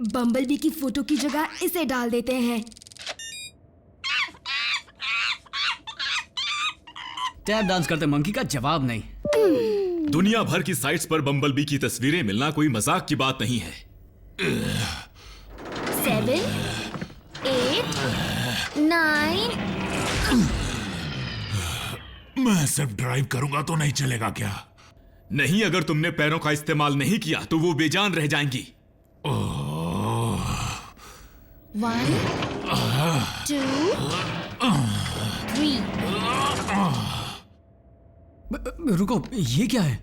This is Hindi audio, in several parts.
बम्बलबी की फोटो की जगह इसे डाल देते हैं। टैप डांस करते मंकी का जवाब नहीं। दुनिया भर की साइट्स पर बम्बलबी की तस्वीरें मिलना कोई मजाक की बात नहीं है। 7, 8, 9। मैं सिर्फ ड्राइव करूंगा तो नहीं चलेगा क्या? नहीं, अगर तुमने पैरों का इस्तेमाल नहीं किया तो वो बेजान रह जाएंगी। 1, 2, 3। रुको, ये क्या है?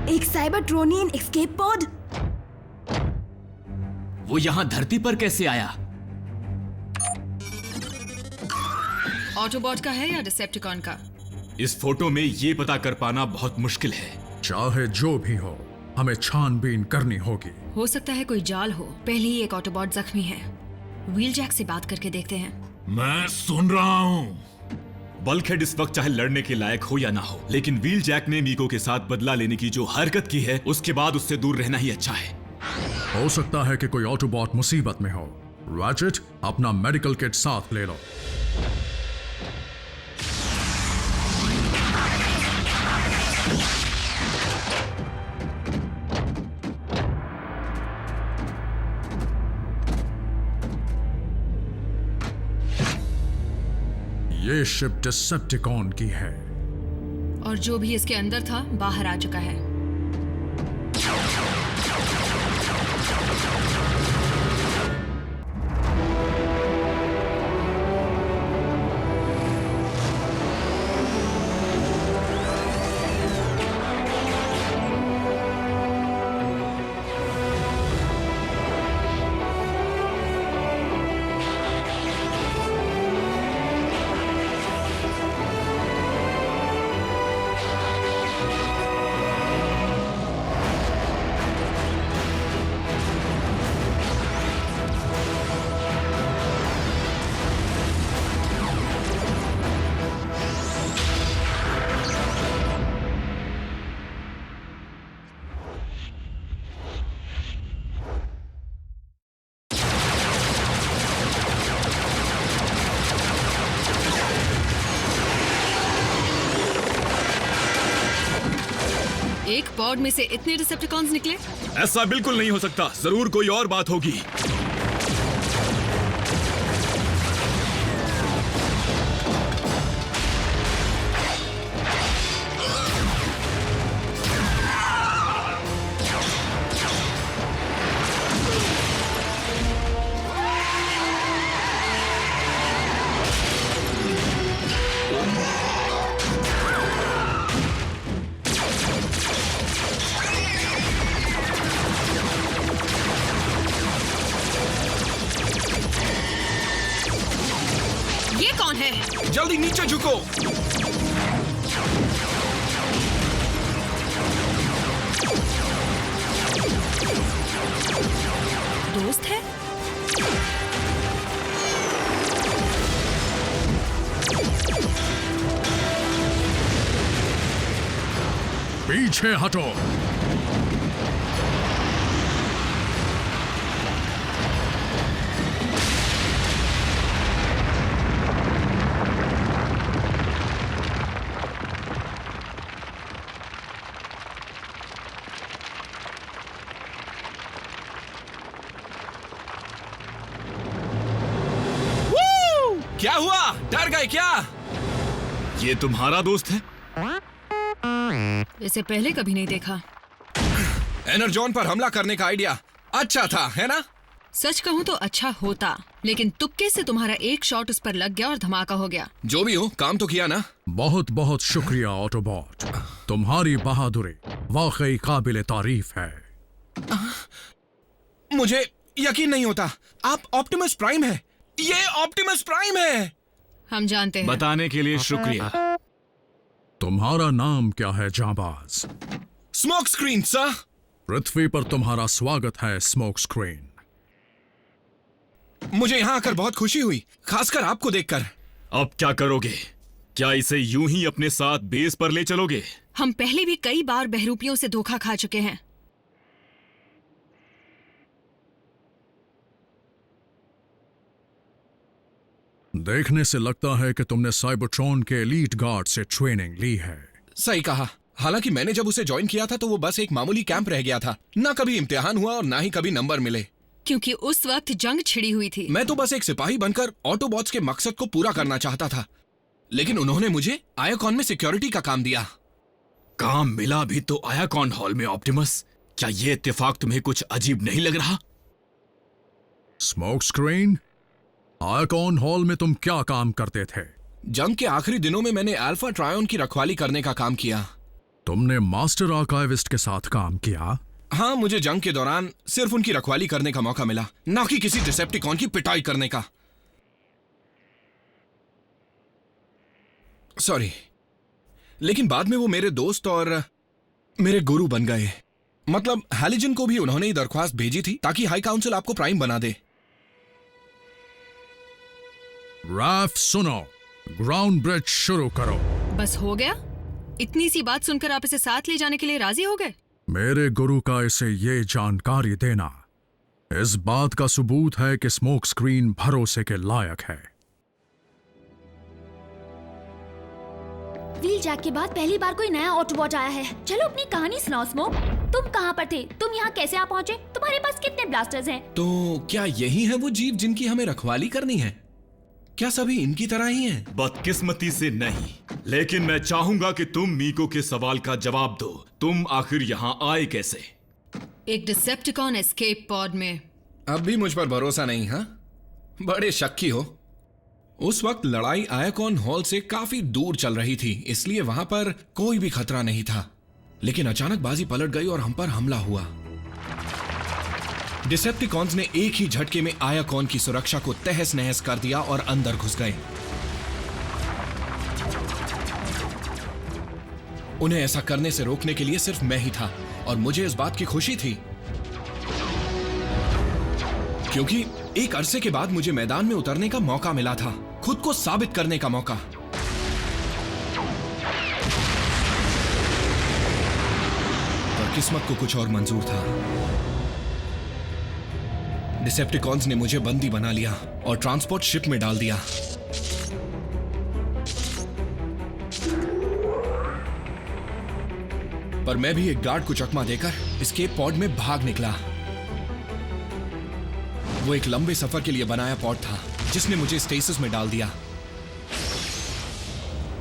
एक साइबरट्रोनियन एस्केप पॉड। वो यहाँ धरती पर कैसे आया? ऑटोबॉट का है या डिसेप्टिकॉन का? इस फोटो में ये पता कर पाना बहुत मुश्किल है। चाहे जो भी हो, हमें छानबीन करनी होगी। हो सकता है कोई जाल हो। पहले ही एक ऑटोबॉट जख्मी है। व्हील जैक से बात करके देखते हैं। मैं सुन रहा हूँ। बल्कहेड इस वक्त चाहे लड़ने के लायक हो या ना हो, लेकिन व्हील जैक ने मीको के साथ बदला लेने की जो हरकत की है, उसके बाद उससे दूर रहना ही अच्छा है। हो सकता है कि कोई ऑटोबॉट मुसीबत में हो। रैचेट, अपना मेडिकल किट साथ ले लो। ये शिप डिसेप्टिकॉन की है और जो भी इसके अंदर था बाहर आ चुका है। एक पॉड में से इतने डिसेप्टिकॉन्स निकले? ऐसा बिल्कुल नहीं हो सकता। जरूर कोई और बात होगी। ये कौन है? जल्दी नीचे झुको। दोस्त है? पीछे हटो। क्या हुआ? डर गए क्या? ये तुम्हारा दोस्त है? इसे पहले कभी नहीं देखा। एनर्जॉन पर हमला करने का आइडिया अच्छा था, है ना? सच कहूँ तो अच्छा होता, लेकिन तुक्के से तुम्हारा एक शॉट उस पर लग गया और धमाका हो गया। जो भी हो, काम तो किया ना। बहुत बहुत शुक्रिया ऑटोबॉट। तुम्हारी बहादुरी वाकई काबिले तारीफ है। मुझे यकीन नहीं होता। आप ऑप्टिमस प्राइम है। ये ऑप्टिमस प्राइम है। हम जानते हैं। बताने के लिए शुक्रिया। तुम्हारा नाम क्या है जांबाज? Smoke screen sir. पृथ्वी पर तुम्हारा स्वागत है स्मोक स्क्रीन। मुझे यहाँ आकर बहुत खुशी हुई, खासकर आपको देखकर। अब क्या करोगे? क्या इसे यूं ही अपने साथ बेस पर ले चलोगे? हम पहले भी कई बार बहरूपियों से धोखा खा चुके हैं। देखने से लगता है कि तुमने साइबरट्रॉन के एलीट गार्ड से ट्रेनिंग ली है। सही कहा। हालांकि मैंने जब उसे ज्वाइन किया था तो वो बस एक मामूली कैंप रह गया था। ना कभी इम्तिहान हुआ और ना ही कभी नंबर मिले। क्योंकि उस वक्त जंग छिड़ी हुई थी। मैं तो बस एक सिपाही बनकर ऑटोबॉट्स के मकसद को पूरा करना चाहता था, लेकिन उन्होंने मुझे आयाकॉन में सिक्योरिटी का काम दिया। काम मिला भी तो आयाकॉन हॉल में ऑप्टिमस। क्या ये इत्तेफाक तुम्हें कुछ अजीब नहीं लग रहा? स्मोक स्क्रीन, आयाकॉन हॉल में तुम क्या काम करते थे? जंग के आखिरी दिनों में मैंने अल्फा ट्रायन की रखवाली करने का काम किया। तुमने मास्टर आर्काइविस्ट के साथ काम किया? हाँ, मुझे जंग के दौरान सिर्फ उनकी रखवाली करने का मौका मिला, ना कि किसी डिसेप्टिकॉन की पिटाई करने का। सॉरी। लेकिन बाद में वो मेरे दोस्त और मेरे गुरु बन गए। मतलब हैलिजन को भी उन्होंने ही दरख्वास्त भेजी थी ताकि हाई काउंसिल आपको प्राइम बना दे। राफ, सुनो, ग्राउंड ब्रिज शुरू करो। बस हो गया? इतनी सी बात सुनकर आप इसे साथ ले जाने के लिए राजी हो गए? मेरे गुरु का इसे ये जानकारी देना इस बात का सबूत है कि स्मोक स्क्रीन भरोसे के लायक है। व्हील जैक के बाद पहली बार कोई नया ऑटोबॉट आया है। चलो अपनी कहानी सुनाओ स्मोक। तुम कहाँ पर थे? तुम यहाँ कैसे आ पहुँचे? तुम्हारे पास कितने ब्लास्टर्स हैं? तो क्या यही है वो जीव जिनकी हमें रखवाली करनी है? क्या सभी इनकी तरह ही हैं? बदकिस्मती से नहीं, लेकिन मैं चाहूंगा कि तुम मीको के सवाल का जवाब दो। तुम आखिर यहाँ आए कैसे? एक डिसेप्टिकॉन एस्केप पॉड में। अब भी मुझ पर भरोसा नहीं? हाँ, बड़े शक्की हो। उस वक्त लड़ाई आयाकॉन हॉल से काफी दूर चल रही थी, इसलिए वहां पर कोई भी खतरा नहीं था। लेकिन अचानक बाजी पलट गई और हम पर हमला हुआ। डिसेप्टिकॉन्स ने एक ही झटके में आयाकॉन की सुरक्षा को तहस नहस कर दिया और अंदर घुस गए। उन्हें ऐसा करने से रोकने के लिए सिर्फ मैं ही था, और मुझे इस बात की खुशी थी क्योंकि एक अरसे के बाद मुझे मैदान में उतरने का मौका मिला था, खुद को साबित करने का मौका। पर किस्मत को कुछ और मंजूर था। डिसेप्टिकॉन्स ने मुझे बंदी बना लिया और ट्रांसपोर्ट शिप में डाल दिया। पर मैं भी एक गार्ड को चकमा देकर एस्केप पॉड में भाग निकला। वो एक लंबे सफर के लिए बनाया पॉड था जिसने मुझे स्टेसिस में डाल दिया।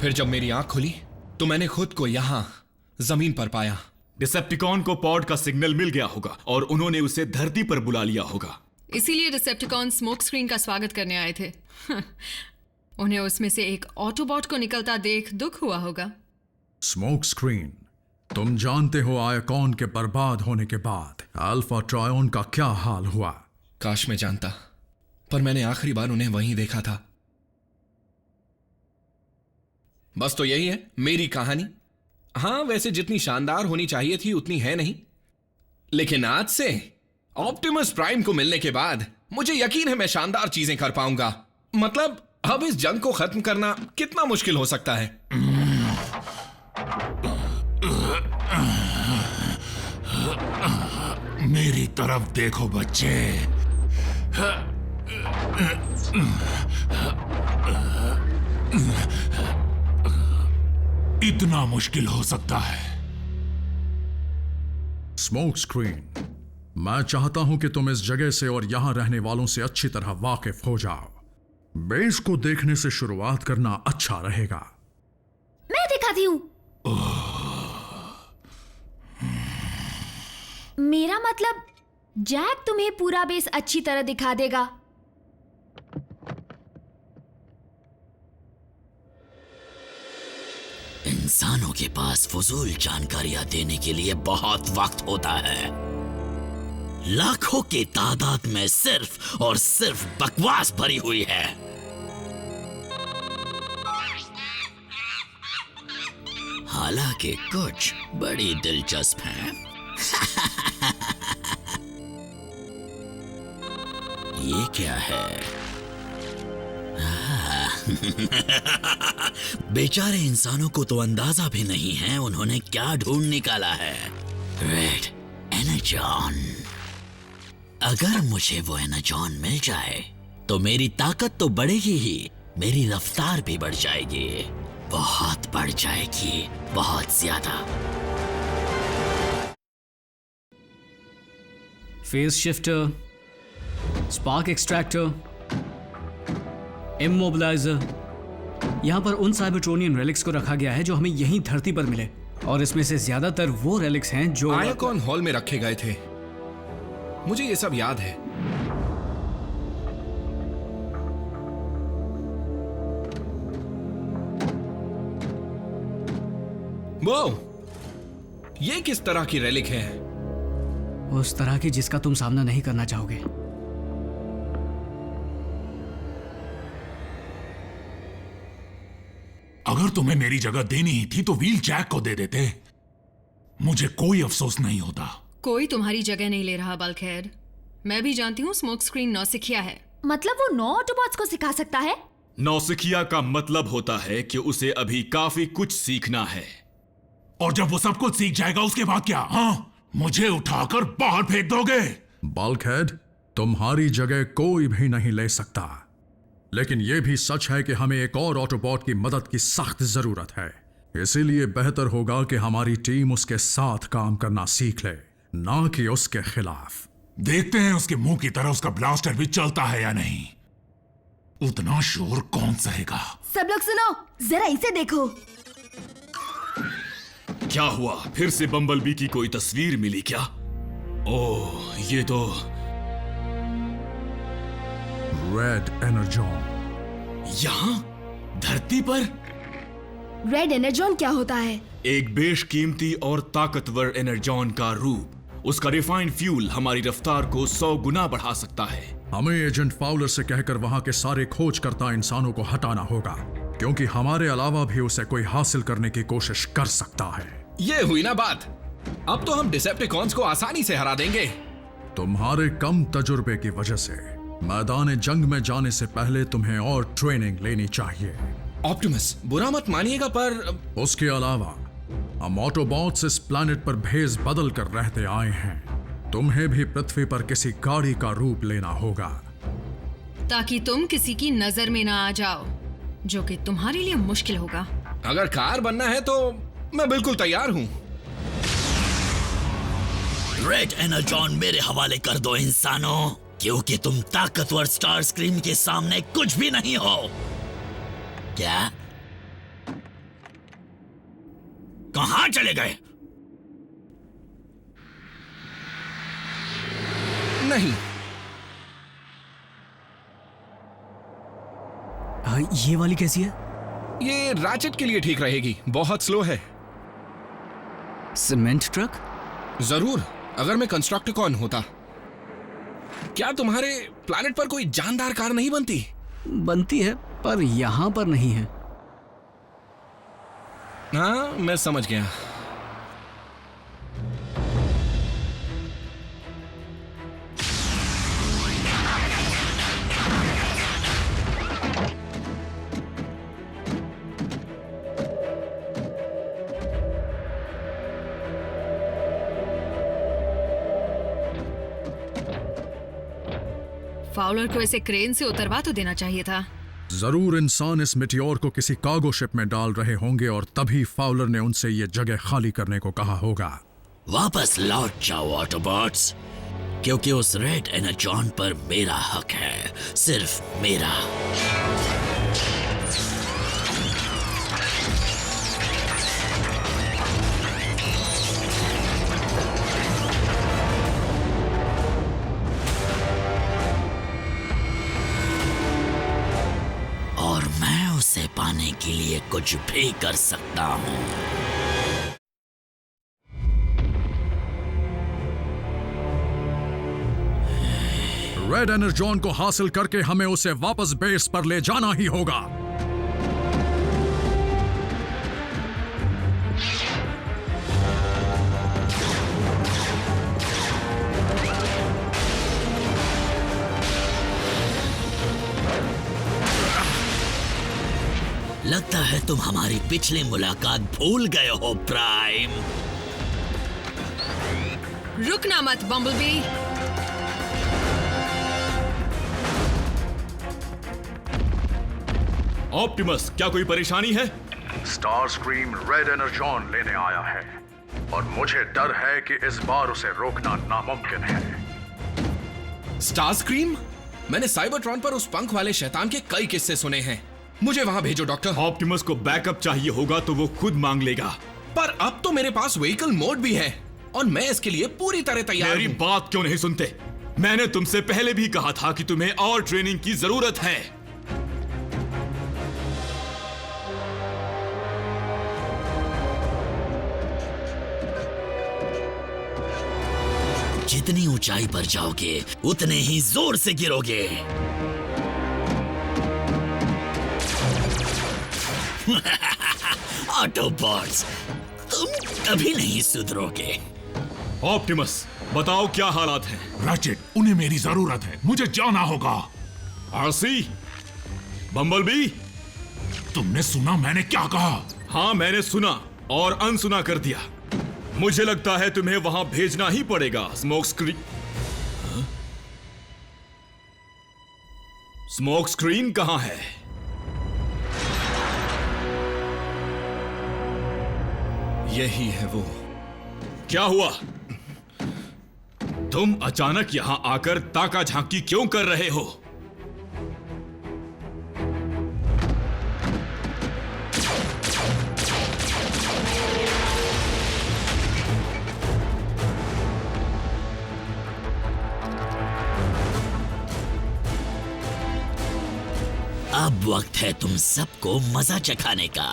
फिर जब मेरी आंख खुली तो मैंने खुद को यहां जमीन पर पाया। डिसेप्टिकॉन को पॉड का सिग्नल मिल गया होगा और उन्होंने उसे धरती पर बुला लिया होगा। इसीलिए डिसेप्टिकॉन स्मोक स्क्रीन का स्वागत करने आए थे। उन्हें उसमें से एक ऑटोबॉट को निकलता देख दुख हुआ होगा। स्मोक स्क्रीन, तुम जानते हो आयाकॉन के बर्बाद होने के बाद अल्फा ट्रायन का क्या हाल हुआ? काश मैं जानता, पर मैंने आखिरी बार उन्हें वहीं देखा था। बस तो यही है मेरी कहानी। हाँ, वैसे जितनी शानदार होनी चाहिए थी उतनी है नहीं, लेकिन आज से ऑप्टिमस प्राइम को मिलने के बाद मुझे यकीन है मैं शानदार चीजें कर पाऊंगा। मतलब अब इस जंग को खत्म करना कितना मुश्किल हो सकता है। मेरी तरफ देखो बच्चे। इतना मुश्किल हो सकता है? स्मोक स्क्रीन, मैं चाहता हूं कि तुम इस जगह से और यहां रहने वालों से अच्छी तरह वाकिफ हो जाओ। बेस को देखने से शुरुआत करना अच्छा रहेगा। मैं दिखाती हूँ। मेरा मतलब जैक तुम्हें पूरा बेस अच्छी तरह दिखा देगा। इंसानों के पास फजूल जानकारियां देने के लिए बहुत वक्त होता है। लाखों की तादाद में सिर्फ और सिर्फ बकवास भरी हुई है। हालांकि कुछ बड़ी दिलचस्प हैं। ये क्या है? बेचारे इंसानों को तो अंदाजा भी नहीं है उन्होंने क्या ढूंढ निकाला है। Red Energon. अगर मुझे वो एनर्जॉन मिल जाए तो मेरी ताकत तो बढ़ेगी ही, मेरी रफ्तार भी बढ़ जाएगी, बहुत बढ़ जाएगी, बहुत ज्यादा। Phase shifter, spark extractor, immobiliser, यहाँ पर उन साइबरट्रोनियन रेलिक्स को रखा गया है जो हमें यहीं धरती पर मिले, और इसमें से ज्यादातर वो रेलिक्स हैं जो आयाकॉन हॉल में रखे गए थे। मुझे ये सब याद है। वो ये किस तरह की रेलिक है? उस तरह की जिसका तुम सामना नहीं करना चाहोगे। अगर तुम्हें मेरी जगह देनी ही थी तो व्हील जैक को दे देते, मुझे कोई अफसोस नहीं होता। कोई तुम्हारी जगह नहीं ले रहा बल्कहेड। मैं भी जानती हूँ स्मोक स्क्रीन नौसिखिया है। मतलब वो 9 ऑटोबॉट्स को सिखा सकता है? नौसिखिया का मतलब होता है कि उसे अभी काफी कुछ सीखना है। और जब वो सब कुछ सीख जाएगा उसके बाद क्या? हाँ, मुझे उठाकर बाहर फेंक दोगे? बल्कहेड, तुम्हारी जगह कोई भी नहीं ले सकता, लेकिन यह भी सच है कि हमें एक और ऑटोबॉट की मदद की सख्त जरूरत है। इसीलिए बेहतर होगा कि हमारी टीम उसके साथ काम करना सीख ले, ना कि उसके खिलाफ। देखते हैं उसके मुंह की तरह उसका ब्लास्टर भी चलता है या नहीं। उतना शोर कौन सहेगा? सब लोग सुनो, जरा इसे देखो। क्या हुआ? फिर से बम्बलबी की कोई तस्वीर मिली क्या? ओह, ये तो रेड एनर्जॉन। यहां धरती पर रेड एनर्जॉन क्या होता है? एक बेशकीमती और ताकतवर एनर्जॉन का रूप। उसका रिफाइंड फ्यूल हमारी रफ्तार को 100 गुना बढ़ा सकता है। हमें एजेंट फाउलर से कहकर वहां के सारे खोजकर्ता इंसानों को हटाना होगा, क्योंकि हमारे अलावा भी उसे कोई हासिल करने की कोशिश कर सकता है। ये हुई ना बात। अब तो हम डिसेप्टिकॉन्स को आसानी से हरा देंगे। तुम्हारे कम तजुर्बे की वजह से मैदान जंग में जाने से पहले तुम्हें और ट्रेनिंग लेनी चाहिए। ऑप्टिमस, बुरा मत मानिएगा, पर उसके अलावा हम ऑटोबॉट्स इस प्लैनेट पर भेस बदल कर रहते आए हैं। तुम्हें भी पृथ्वी पर किसी गाड़ी का रूप लेना होगा, ताकि तुम किसी की नजर में ना आ जाओ, जो कि तुम्हारे लिए मुश्किल होगा। अगर कार बनना है तो मैं बिल्कुल तैयार हूं। रेड एनर्जॉन मेरे हवाले कर दो इंसानों, क्योंकि तुम ताकतवर स्टार स्क्रीन के सामने कुछ भी नहीं हो। क्या? कहां चले गए? नहीं, ये वाली कैसी है? ये रैचेट के लिए ठीक रहेगी, बहुत स्लो है। Cement truck? जरूर, अगर मैं कंस्ट्रक्टिकॉन होता। क्या तुम्हारे प्लैनेट पर कोई जानदार कार नहीं बनती? बनती है, पर यहां पर नहीं है। हाँ, मैं समझ गया। फाउलर को इसे क्रेन से उतरवा तो देना चाहिए था। जरूर इंसान इस मिटियोर को किसी कार्गो शिप में डाल रहे होंगे और तभी फाउलर ने उनसे ये जगह खाली करने को कहा होगा। वापस लौट जाओ ऑटोबॉट्स, क्योंकि उस रेड एनर्जॉन पर मेरा हक है, सिर्फ मेरा। और मैं उसे पाने के लिए कुछ भी कर सकता हूं। रेड एनर्जॉन को हासिल करके हमें उसे वापस बेस पर ले जाना ही होगा। तुम हमारी पिछली मुलाकात भूल गए हो प्राइम। रुकना मत बम्बलबी। ऑप्टिमस, क्या कोई परेशानी है? स्टार स्क्रीम रेड एनर्जॉन लेने आया है और मुझे डर है कि इस बार उसे रोकना नामुमकिन है। Star scream? मैंने साइबरट्रॉन पर उस पंख वाले शैतान के कई किस्से सुने हैं। मुझे वहां भेजो डॉक्टर। ऑप्टिमस को बैकअप चाहिए होगा तो वो खुद मांग लेगा। पर अब तो मेरे पास व्हीकल मोड भी है और मैं इसके लिए पूरी तरह तैयार मेरी हूं। बात क्यों नहीं सुनते? मैंने तुमसे पहले भी कहा था कि तुम्हें और ट्रेनिंग की जरूरत है। जितनी ऊंचाई पर जाओगे उतने ही जोर से गिरोगे। ऑटोबॉट्स, तुम कभी नहीं सुधरोगे। ऑप्टिमस, बताओ क्या हालात हैं? रैचेट, उन्हें मेरी जरूरत है, मुझे जाना होगा। आरसी, बम्बलबी, तुमने सुना मैंने क्या कहा? हाँ मैंने सुना और अनसुना कर दिया। मुझे लगता है तुम्हें वहां भेजना ही पड़ेगा। स्मोक स्क्रीन, स्मोक स्क्रीन कहां है? यही है वो। क्या हुआ? तुम अचानक यहां आकर ताका झांकी क्यों कर रहे हो? अब वक्त है तुम सबको मजा चखाने का।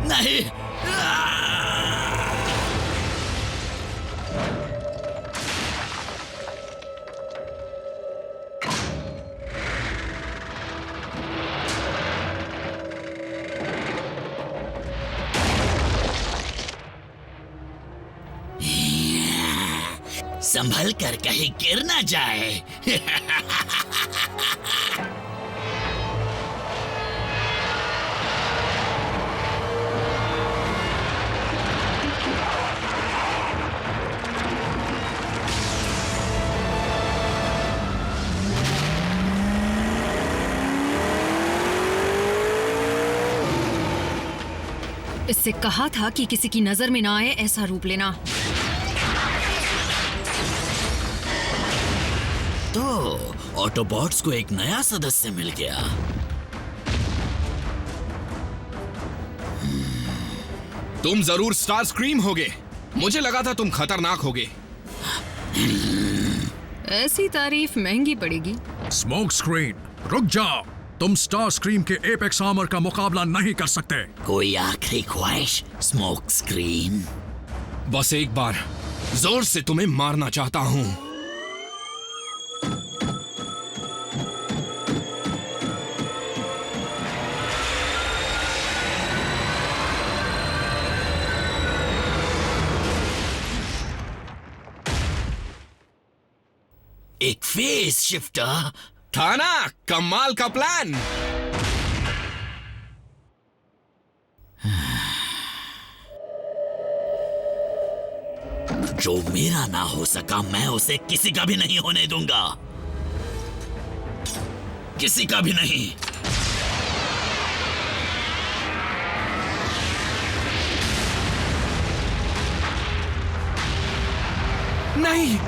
नहीं, संभल कर कहीं गिर ना जाए। इससे कहा था कि किसी की नजर में ना आए ऐसा रूप लेना। तो ऑटोबॉट्स को एक नया सदस्य मिल गया। तुम जरूर स्टार स्क्रीम होगे। मुझे लगा था तुम खतरनाक होगे। ऐसी तारीफ महंगी पड़ेगी। स्मोक स्क्रीन, रुक जाओ। तुम स्टार स्क्रीम के एपेक्स आर्मर का मुकाबला नहीं कर सकते। कोई आखिरी ख्वाहिश स्मोक स्क्रीन? बस एक बार जोर से तुम्हें मारना चाहता हूं। एक फेस शिफ्टर? था ना कमाल का प्लान। जो मेरा ना हो सका मैं उसे किसी का भी नहीं होने दूंगा। किसी का भी नहीं। नहीं,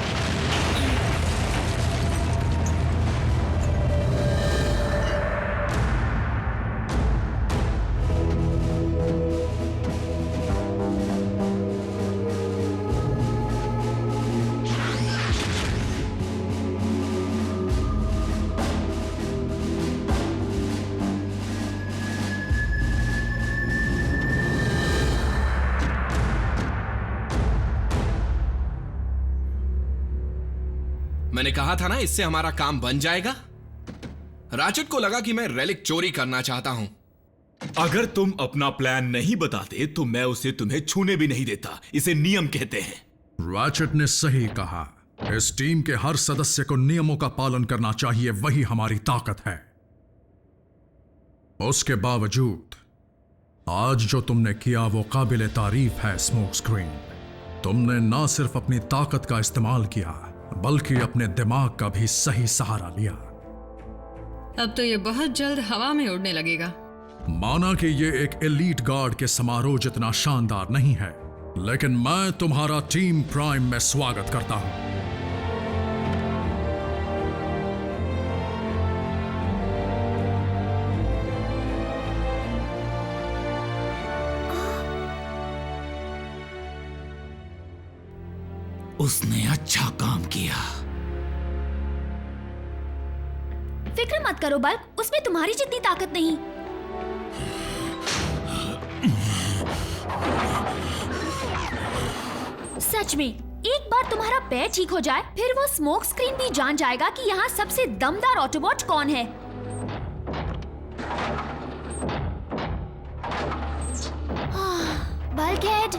मैंने कहा था ना इससे हमारा काम बन जाएगा। राचेट को लगा कि मैं रेलिक चोरी करना चाहता हूं। अगर तुम अपना प्लान नहीं बताते तो मैं उसे तुम्हें छूने भी नहीं देता। इसे नियम कहते हैं। रैचेट ने सही कहा। इस टीम के हर सदस्य को नियमों का पालन करना चाहिए, वही हमारी ताकत है। उसके बावजूद आज जो तुमने किया वो काबिले तारीफ है स्मोक स्क्रीन। तुमने ना सिर्फ अपनी ताकत का इस्तेमाल किया बल्कि अपने दिमाग का भी सही सहारा लिया। अब तो ये बहुत जल्द हवा में उड़ने लगेगा। माना कि ये एक एलीट गार्ड के समारोह जितना शानदार नहीं है, लेकिन मैं तुम्हारा टीम प्राइम में स्वागत करता हूं। उसने अच्छा काम किया। फिक्र मत करो बल्क, उसमें तुम्हारी जितनी ताकत नहीं। सच में एक बार तुम्हारा पैर ठीक हो जाए फिर वो स्मोक स्क्रीन भी जान जाएगा कि यहाँ सबसे दमदार ऑटोबॉट कौन है। बल्कहेड,